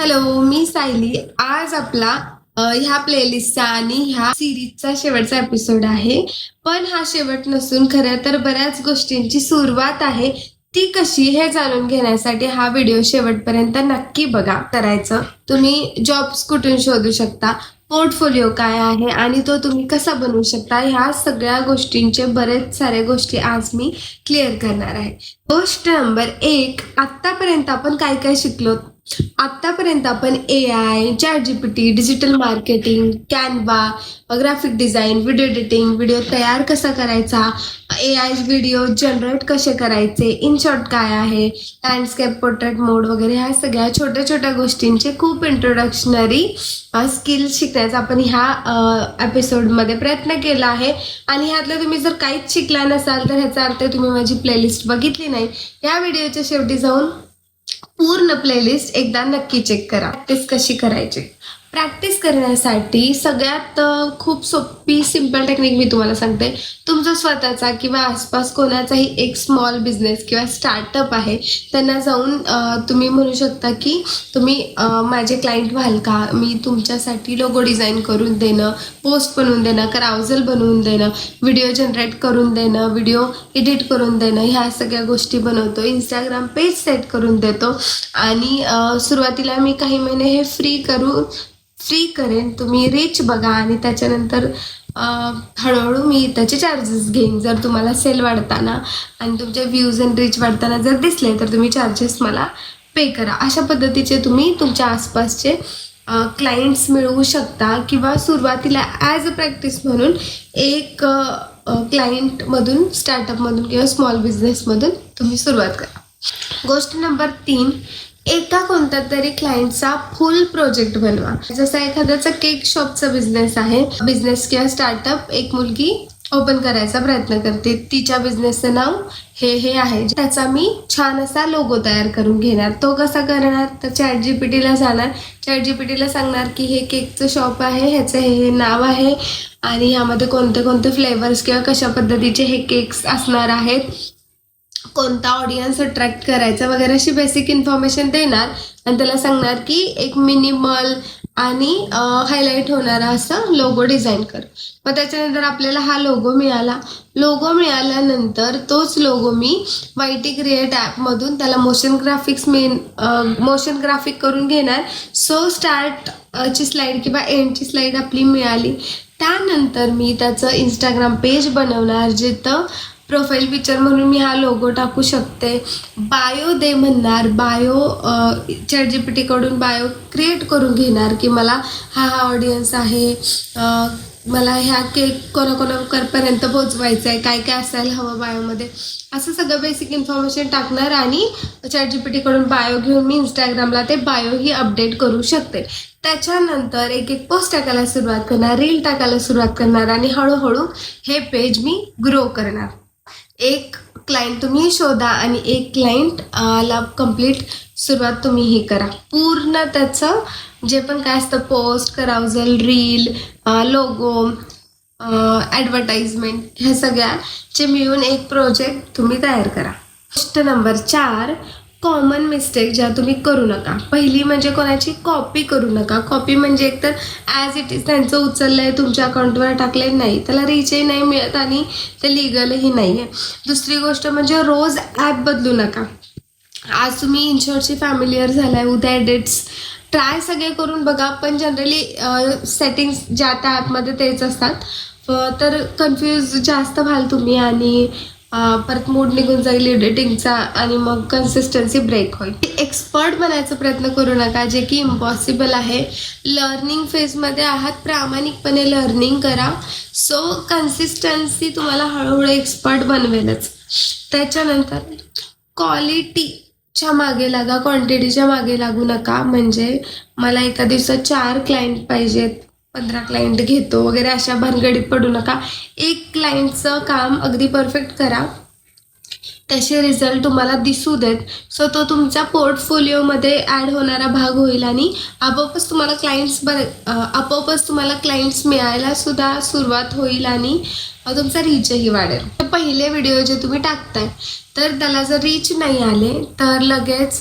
Hello, मी सायली. आज आपला ह्या प्लेलिस्टचा आणि ह्या सिरीजचा शेवटचा एपिसोड आहे. पण हा शेवट नसून खरं तर बऱ्याच गोष्टींची सुरुवात आहे. ती कशी हे जाणून घेण्यासाठी हा व्हिडिओ शेवटपर्यंत नक्की बघा. करायचं तुम्ही जॉब्स कुठून शोधू शकता, पोर्टफोलिओ काय आहे आणि तो तुम्ही कसा बनवू शकता, ह्या सगळ्या गोष्टींचे बरेच साऱ्या गोष्टी आज मी क्लिअर करणार आहे. गोष्ट नंबर 1, आतापर्यंत आपण काय काय शिकलो. आतापर्यंत आपण AI, ChatGPT, digital marketing, Canva, graphic design, video editing, video तयार कसा करायचा, AI व्हिडिओ जनरेट कसे करायचे, इन शॉर्ट काय आहे, लँडस्केप, पोर्ट्रेट मोड वगैरे ह्या सगळ्या छोट्या छोट्या गोष्टींचे खूप इंट्रोडक्शनरी स्किल्स शिकण्याचा आपण ह्या एपिसोडमध्ये प्रयत्न केला आहे. आणि ह्यातलं तुम्ही जर काहीच शिकला नसाल तर ह्याचा अर्थ तुम्ही माझी प्लेलिस्ट बघितली नाही. या व्हिडिओच्या शेवटी जाऊन पूर्ण प्लेलिस्ट एकदा नक्की चेक करा. प्रॅक्टिस कशी करायची. प्रॅक्टिस करण्यासाठी सगळ्यात खूप सोपी सिंपल टेक्निक मी तुम्हाला सांगते. तुमचा स्वतःचा किंवा आसपास कोणाचाही एक स्मॉल बिझनेस किंवा स्टार्टअप आहे, त्यांना जाऊन तुम्ही म्हणू शकता की तुम्ही माझे क्लायंट व्हाल का, मी तुमच्यासाठी लोगो डिझाईन करून देणं, पोस्ट बनवून देणं, कराउजल बनवून देणं, व्हिडिओ जनरेट करून देणं, व्हिडिओ एडिट करून देणं, ह्या सगळ्या गोष्टी बनवतो. इंस्टाग्राम पेज सेट करून देतो आणि सुरुवातीला मी काही महिने हे फ्री करेन. तुम्ही रीच बघा आणि त्याच्यानंतर हळूहळू मी त्याचे चार्जेस घेईन. जर तुम्हाला सेल वाढताना आणि तुमचे व्ह्यूज अँड रीच वाढताना जर दिसले तर तुम्ही चार्जेस मला पे करा. अशा पद्धतीचे तुम्ही तुमच्या आसपासचे क्लायंट्स मिळवू शकता किंवा सुरुवातीला ॲज अ प्रॅक्टिस म्हणून एक क्लायंटमधून, स्टार्टअपमधून किंवा स्मॉल बिझनेसमधून तुम्ही सुरुवात करा. गोष्ट नंबर 3, एका कोणत्या तरी क्लायंटचा फुल प्रोजेक्ट बनवा. जसं एखाद्याचा केक शॉपचा बिझनेस आहे, बिझनेस किंवा स्टार्टअप एक मुलगी ओपन करायचा प्रयत्न करते. तिच्या बिझनेसचं नाव हे आहे. त्याचा मी छान असा लोगो तयार करून घेणार. तो कसा करणार तर ChatGPTला जाणार, ChatGPTला सांगणार की हे केकचं शॉप आहे, ह्याचं हे नाव आहे आणि ह्यामध्ये कोणते कोणते फ्लेवर्स किंवा कशा पद्धतीचे हे केक्स असणार आहेत, कोणता ऑडियन्स अट्रॅक्ट करायचा वगैरे अशी बेसिक इन्फॉर्मेशन देणार आणि त्याला सांगणार की एक मिनिमल आणि हायलाईट होणारा असा लोगो डिझाईन कर. मग त्याच्यानंतर आपल्याला हा लोगो मिळाला. लोगो मिळाल्यानंतर तोच लोगो मी YT क्रिएट ॲपमधून त्याला मोशन ग्राफिक करून घेणार. सो स्टार्टची स्लाईड किंवा एंडची स्लाईड आपली मिळाली. त्यानंतर मी त्याचं इंस्टाग्राम पेज बनवणार, जिथं प्रोफाईल पिक्चर म्हणून मी हा लोगो टाकू शकते. बायो दे म्हणणार, बायो ChatGPTकडून बायो क्रिएट करून घेणार की मला हा ऑडियन्स आहे, मला ह्या केक कोणाकोणापर्यंत पोचवायचं आहे, काय काय असायला हवं बायोमध्ये, असं सगळं बेसिक इन्फॉर्मेशन टाकणार आणि ChatGPTकडून बायो घेऊन मी इंस्टाग्रामला ते बायोही अपडेट करू शकते. त्याच्यानंतर एक पोस्ट टाकायला सुरुवात करणार, रील टाकायला सुरुवात करणार आणि हळूहळू हे पेज मी ग्रो करणार. एक क्लायंट तुम्ही शोधा आणि एक क्लायंट ला कम्प्लीट सुरुवात तुम्हीही करा. पूर्ण त्याचं जे पण काय असतं, पोस्ट, कराउजल, रील, लोगो, ॲडव्हर्टाइजमेंट, ह्या सगळ्याचे मिळून एक प्रोजेक्ट तुम्ही तयार करा. गोष्ट नंबर 4, कॉमन मिस्टेक ज्या तुम्ही करू नका. पहिली म्हणजे कोणाची कॉपी करू नका. कॉपी म्हणजे एकतर ॲज इट इज त्यांचं उचललं आहे, तुमच्या अकाउंटवर टाकलं नाही, त्याला रीचही नाही मिळत आणि ते लिगलही नाही आहे. दुसरी गोष्ट म्हणजे रोज ॲप बदलू नका. आज तुम्ही इनशॉर्टची फॅमिलियर झालाय, उद्या एडिट्स ट्राय सगळे करून बघा. पण जनरली सेटिंग्स ज्या त्या ॲपमध्ये तेच असतात, तर कन्फ्यूज जास्त व्हाल तुम्ही आणि परत मूड निघून जाईल एडिटिंगचा आणि मग कन्सिस्टन्सी ब्रेक होईल. एक्सपर्ट बनायचा प्रयत्न करू नका, जे की इम्पॉसिबल आहे. लर्निंग फेजमध्ये आहात, प्रामाणिकपणे लर्निंग करा. सो कन्सिस्टन्सी तुम्हाला हळूहळू एक्सपर्ट बनवेलच. त्याच्यानंतर क्वालिटीच्या मागे लागा, क्वांटिटीच्या मागे लागू नका. म्हणजे मला एका दिवसात 4 क्लायंट पाहिजेत, 15 क्लायंट घेतो वगैरे अशा भानगडीत पडू नका. एक क्लायंटचं काम अगदी परफेक्ट करा, त्याचे रिझल्ट तुम्हाला दिसू देत. सो तो तुमचा पोर्टफोलिओमध्ये ॲड होणारा भाग होईल आणि आपोआपच तुम्हाला क्लायंट्स मिळायला सुद्धा सुरुवात होईल आणि तुमचा रीचही वाढेल. पहिले व्हिडिओ जे तुम्ही टाकताय तर त्याला जर रीच नाही आले तर लगेच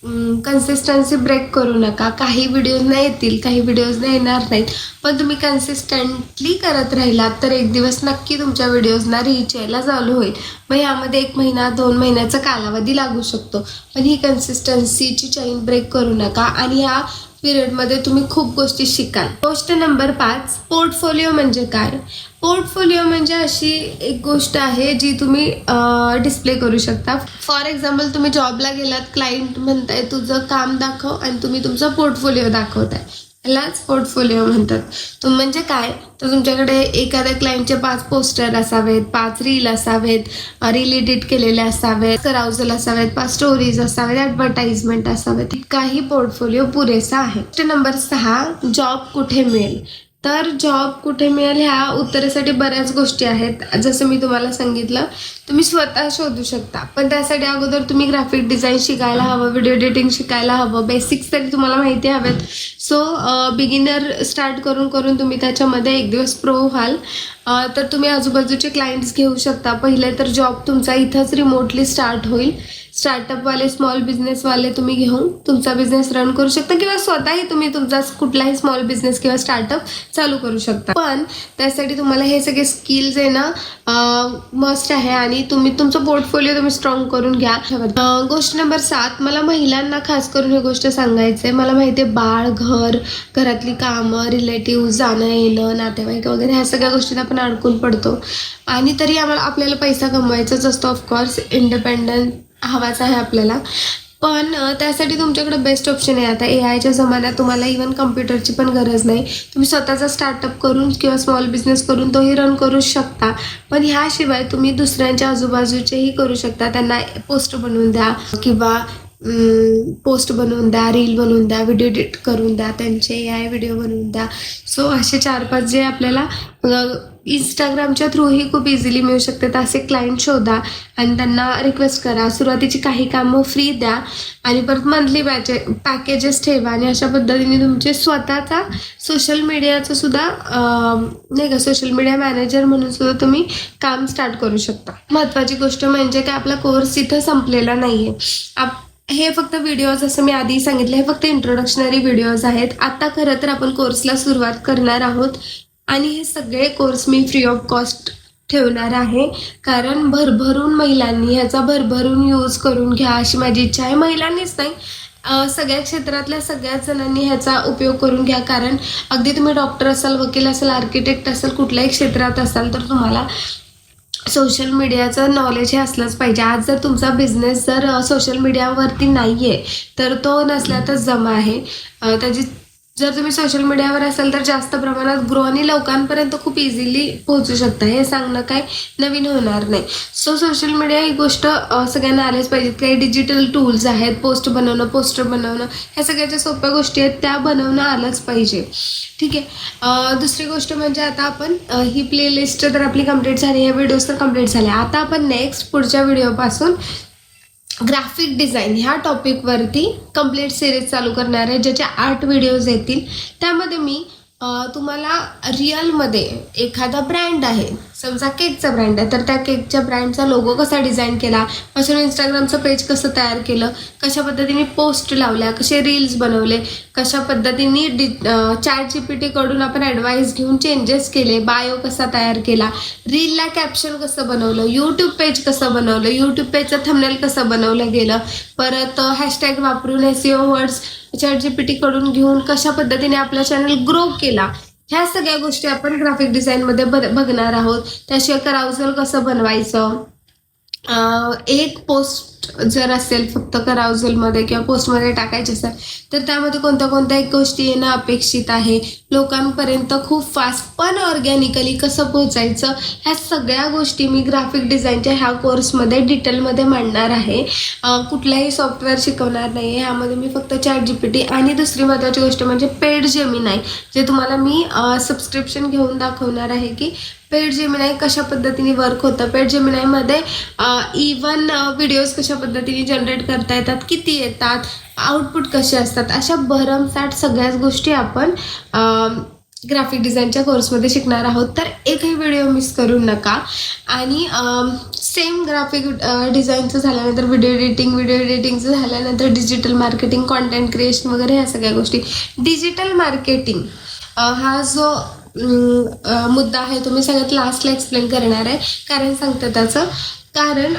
कन्सिस्टन्सी ब्रेक करू नका. काही व्हिडिओज नाही येतील, काही व्हिडिओज नाही येणार नाहीत, पण तुम्ही कन्सिस्टंटली करत राहिलात तर एक दिवस नक्की तुमच्या व्हिडिओजना रीच यायला चालू होईल. मग ह्यामध्ये 1 महिना 2 महिन्याचा कालावधी लागू शकतो, पण ही कन्सिस्टन्सीची चेन ब्रेक करू नका आणि ह्या पिरियडमध्ये तुम्ही खूप गोष्टी शिकाल. गोष्ट नंबर 5, पोर्टफोलिओ म्हणजे काय? पोर्टफोलिओ म्हणजे अशी एक गोष्ट आहे जी तुम्ही डिस्प्ले करू शकता. फॉर एक्झाम्पल, तुम्ही जॉबला गेलात, क्लायंट म्हणताय तुझं काम दाखव आणि तुम्ही तुमचा पोर्टफोलिओ दाखवताय, यालाच पोर्टफोलिओ म्हणतात. म्हणजे काय, तर तुमच्याकडे एखाद्या क्लायंटचे 5 पोस्टर असावेत, 5 रील असावेत, रील एडिट केलेले असावेत, कराउजल असावेत, 5 स्टोरीज असावेत, ॲडव्हर्टाइजमेंट असावेत, काही पोर्टफोलिओ पुरेसा आहे. नंबर 6, जॉब कुठे मिळेल? तर जॉब कुठे मिळेल ह्या उत्तरासाठी बऱ्याच गोष्टी आहेत. जसं मी तुम्हाला सांगितलं, तुम्ही स्वतः शोधू शकता, पण त्यासाठी अगोदर तुम्ही ग्राफिक डिझाईन शिकायला हवं, व्हिडिओ एडिटिंग शिकायला हवं, बेसिक्स तरी तुम्हाला माहिती हवेत. सो बिगिनर स्टार्ट करून करून तुम्ही त्याच्यामध्ये एक दिवस प्रो व्हाल. तर तुम्ही आजूबाजूचे क्लायंट्स घेऊ शकता. पहिले तर जॉब तुमचा इथंच रिमोटली स्टार्ट होईल. स्टार्टअपवाले, स्मॉल बिझनेसवाले तुम्ही घेऊन तुमचा बिझनेस रन करू शकता, किंवा स्वतःही तुम्ही तुमचा कुठलाही स्मॉल बिझनेस किंवा स्टार्टअप चालू करू शकता. पण त्यासाठी तुम्हाला हे सगळे स्किल्स येणं मस्ट आहे आणि तुम्ही तुमचं पोर्टफोलिओ तुम्ही स्ट्रॉंग करून घ्या. गोष्ट नंबर 7, मला महिलांना खास करून ही गोष्ट सांगायचं आहे. मला माहिती आहे, बाळ, घर, घरातली कामं, रिलेटिव्ह, जाणं येणं, नातेवाईक वगैरे ह्या सगळ्या गोष्टीत आपण अडकून पडतो आणि तरी आपल्याला पैसा कमवायचाच असतो. ऑफकोर्स इंडिपेंडंट हवाच आहे आपल्याला, पण त्यासाठी तुमच्याकडे बेस्ट ऑप्शन आहे. आता AIच्या जमान्यात तुम्हाला इव्हन कम्प्युटरची पण गरज नाही. तुम्ही स्वतःचा स्टार्टअप करून किंवा स्मॉल बिझनेस करून तोही रन करू शकता. पण ह्याशिवाय तुम्ही दुसऱ्यांच्या आजूबाजूचेही करू शकता. त्यांना पोस्ट बनवून द्या किंवा पोस्ट बनवून द्या, रील बनवून द्या, व्हिडिओ एडिट करून द्या, त्यांचे AI व्हिडिओ बनवून द्या. सो असे 4-5 जे आपल्याला इंस्टाग्रामच्या थ्रूही खूप इझिली मिळू शकतात असे क्लायंट शोधा आणि त्यांना रिक्वेस्ट करा. सुरुवातीची काही कामं फ्री द्या आणि परत मंथली पॅकेजेस ठेवा आणि अशा पद्धतीने तुमचे स्वतःचा सोशल मीडियाचं सुद्धा नाही का, सोशल मीडिया मॅनेजर म्हणून सुद्धा तुम्ही काम स्टार्ट करू शकता. महत्त्वाची गोष्ट म्हणजे काय, आपला कोर्स इथं संपलेला नाही आहे. हे फक्त व्हिडिओज, जसं मी आधी सांगितलं, हे फक्त इंट्रोडक्शनरी व्हिडिओज आहेत. आता खरं तर आपण कोर्सला सुरुवात करणार आहोत आणि हे सगळे course me free of cost ठेवणार आहे, कारण भरभरून महिलांनी ह्याचा भरभरून यूज करून घ्या अशी माझी इच्छा आहे. महिलांनीच नाही, सगळ्या क्षेत्रातल्या सगळ्याच जणांनी ह्याचा उपयोग करून घ्या. कारण अगदी तुम्ही डॉक्टर असाल, वकील असाल, आर्किटेक्ट असाल, कुठल्याही क्षेत्रात असाल तर तुम्हाला सोशल मीडियाचं नॉलेज हे असलंच पाहिजे. आज जर तुमचा बिझनेस जर सोशल मीडियावरती नाही आहे तर तो नसल्यातच जमा आहे. त्याची जर तुम्ही सोशल मीडियावर असाल तर जास्त प्रमाणात ग्रो आणि लोकांपर्यंत खूप इझिली पोहोचू शकता. हे सांगणं काय नवीन होणार नाही. सो सोशल मीडिया ही गोष्ट सगळ्यांना आल्याच पाहिजेत. काही डिजिटल टूल्स आहेत, पोस्ट बनवणं, पोस्टर बनवणं, ह्या सगळ्याच्या सोप्या गोष्टी आहेत, त्या बनवणं आलंच पाहिजे. ठीक आहे. दुसरी गोष्ट म्हणजे आता आपण ही प्लेलिस्ट तर आपली कंप्लीट झाली, ह्या व्हिडिओज तर कंप्लीट झाल्या. आता आपण नेक्स्ट पुढच्या व्हिडिओपासून ग्राफिक डिझाईन ह्या टॉपिकवरती कंप्लीट सिरीज चालू करणार आहे, ज्याचे 8 व्हिडिओज येतील. त्यामध्ये मी तुम्हाला रिअलमध्ये एखादा ब्रँड आहे, समजा केकचा ब्रँड आहे, तर त्या केकच्या ब्रँडचा लोगो कसा डिझाईन केला, पासून इंस्टाग्रामचं पेज कसं तयार केलं, कशा पद्धतीने पोस्ट लावल्या, कसे रील्स बनवले, कशा पद्धतीने ChatGPT कडून आपण ॲडवाईस घेऊन चेंजेस केले, बायो कसा तयार केला, रीलला कॅप्शन कसं बनवलं, यूट्यूब पेज कसं बनवलं, यूट्यूब पेजचं थंबनेल कसं बनवलं गेलं, परत हॅशटॅग वापरून SEO वर्ड्स ChatGPT कडून घेऊन कशा पद्धतीने आपला चॅनल ग्रो केला, ह्या सगळ्या गोष्टी आपण ग्राफिक डिझाईनमध्ये बघणार आहोत. त्याशिवाय कराउजल कसं बनवायचं, एक पोस्ट जर असेल फक्त कराउजलमध्ये किंवा पोस्टमध्ये टाकायची असेल तर त्यामध्ये कोणत्या कोणत्या एक गोष्टी येणं अपेक्षित आहे, लोकांपर्यंत खूप फास्ट पण ऑर्गॅनिकली कसं पोहोचायचं, ह्या सगळ्या गोष्टी मी ग्राफिक डिझाईनच्या ह्या कोर्समध्ये डिटेलमध्ये मांडणार आहे. कुठलाही सॉफ्टवेअर शिकवणार नाही, ह्यामध्ये मी फक्त ChatGPT आणि दुसरी महत्त्वाची गोष्ट म्हणजे पेड जेमिनाय, जे तुम्हाला मी सबस्क्रिप्शन घेऊन दाखवणार आहे की पेड जेमिनाय कशा पद्धतीने वर्क होतं, पेड जेमिनायमध्ये इवन व्हिडिओज कशा पद्धतीने जनरेट करता येतात, किती येतात, आउटपुट कसे असतात, अशा भरमसाठ सगळ्याच गोष्टी आपण ग्राफिक डिझाईनच्या कोर्समध्ये शिकणार आहोत, तर एकही व्हिडिओ मिस करू नका. आणि सेम ग्राफिक डिझाईनचं झाल्यानंतर व्हिडिओ एडिटिंगचं झाल्यानंतर डिजिटल मार्केटिंग, कॉन्टेंट क्रिएशन वगैरे ह्या सगळ्या गोष्टी. डिजिटल मार्केटिंग हा जो मुद्दा आहे तो मी सगळ्यात लास्टला एक्सप्लेन करणार आहे. कारण सांगते त्याचं कारण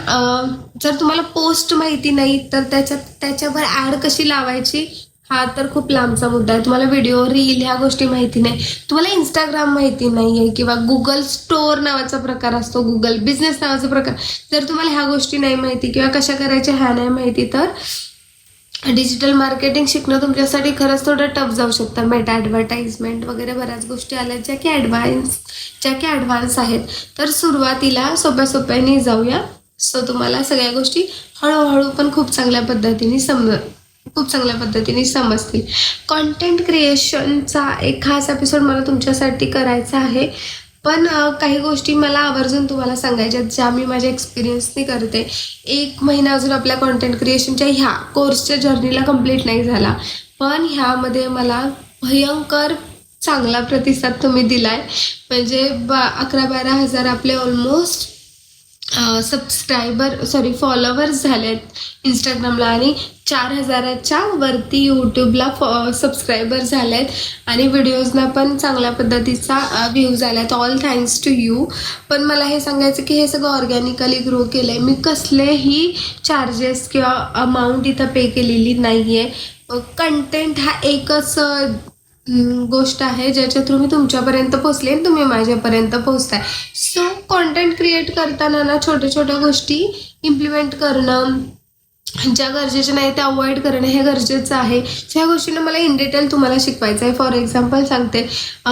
जर तुम्हाला पोस्ट माहिती नाही तर त्याच्यावर ॲड कशी लावायची हा तर खूप लांबचा मुद्दा आहे. तुम्हाला व्हिडिओ, रील ह्या गोष्टी माहिती नाही, तुम्हाला इंस्टाग्राम माहिती नाही आहे किंवा गुगल स्टोअर नावाचा प्रकार असतो, गुगल बिझनेस नावाचा प्रकार, जर तुम्हाला ह्या गोष्टी नाही माहिती किंवा कशा करायच्या ह्या नाही माहिती तर डिजिटल मार्केटिंग शिकणं तुमच्यासाठी खरंच थोडं टफ जाऊ शकतं. मेटा ॲडव्हर्टाइजमेंट वगैरे बऱ्याच गोष्टी आल्या ज्या की ॲडव्हान्स आहेत. तर सुरुवातीला सोप्याने जाऊया. सो तुम्हाला सगळ्या गोष्टी हळूहळू पण खूप चांगल्या पद्धतीने समजतील. कॉन्टेंट क्रिएशनचा एक खास एपिसोड मला तुमच्यासाठी करायचा आहे, पण काही गोष्टी मला आवर्जून तुम्हाला सांगायच्या ज्या मी माझ्या एक्सपिरियन्सने करते. 1 महिना अजून आपल्या कॉन्टेंट क्रिएशनच्या ह्या कोर्सच्या जर्नीला कंप्लीट नाही झाला, पण ह्यामध्ये मला भयंकर चांगला प्रतिसाद तुम्ही दिलाय. म्हणजे 11-12 हजार आपले ऑलमोस्ट फॉलोवर्स झालेत इंस्टाग्रामला आणि 4,000च्या वरती यूट्यूबला सबस्क्रायबर झालेत आणि व्हिडिओजना पण चांगल्या पद्धतीचा व्ह्यूज आल्यात. All thanks to you. पण मला हे सांगायचं की हे सगळं ऑर्गॅनिकली ग्रो केलं आहे. मी कसलेही चार्जेस किंवा अमाऊंट इथं पे केलेली नाही आहे. कंटेंट हा एकच गोष्ट आहे ज्याच्या थ्रू मी तुमच्यापर्यंत पोहोचले आणि तुम्ही माझ्यापर्यंत पोहोचताय. सो कॉन्टेंट क्रिएट करताना ना छोट्या गोष्टी इम्प्लिमेंट करणं, ज्या गरजेच्या नाही त्या अवॉइड करणं हे गरजेचं आहे. ह्या गोष्टींना मला इन डिटेल तुम्हाला शिकवायचं आहे. फॉर एक्झाम्पल सांगते,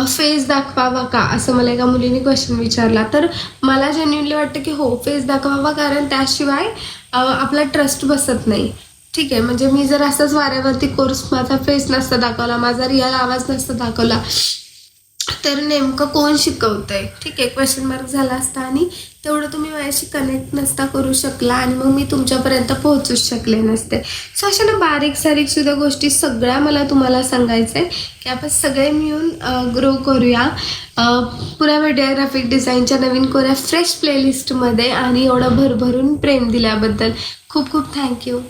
फेस दाखवावा का असं मला एका मुलीने क्वेश्चन विचारला, तर मला जेन्युइनली वाटतं की हो, फेस दाखवावा, कारण त्याशिवाय आपला ट्रस्ट बसत नाही. ठीक आहे, म्हणजे मी जर असंच वाऱ्यावरती कोर्स माझा फेस नसता दाखवला, माझा रिअल आवाज नसता दाखवला तर नेमकं कोण शिकवतंय, ठीक आहे, क्वेश्चन मार्क झाला असता आणि तेवढं तुम्ही माझ्याशी कनेक्ट नसता करू शकला आणि मग मी तुमच्यापर्यंत पोहोचूच शकले नसते. सो अशा ना बारीक सुद्धा गोष्टी सगळ्या मला तुम्हाला सांगायचं आहे की आपण सगळे मिळून ग्रो करूया. पुऱ्या मीडिया ग्राफिक डिझाईनच्या नवीन कोऱ्या फ्रेश प्लेलिस्टमध्ये आणि एवढं भरभरून प्रेम दिल्याबद्दल खूप खूप थँक्यू.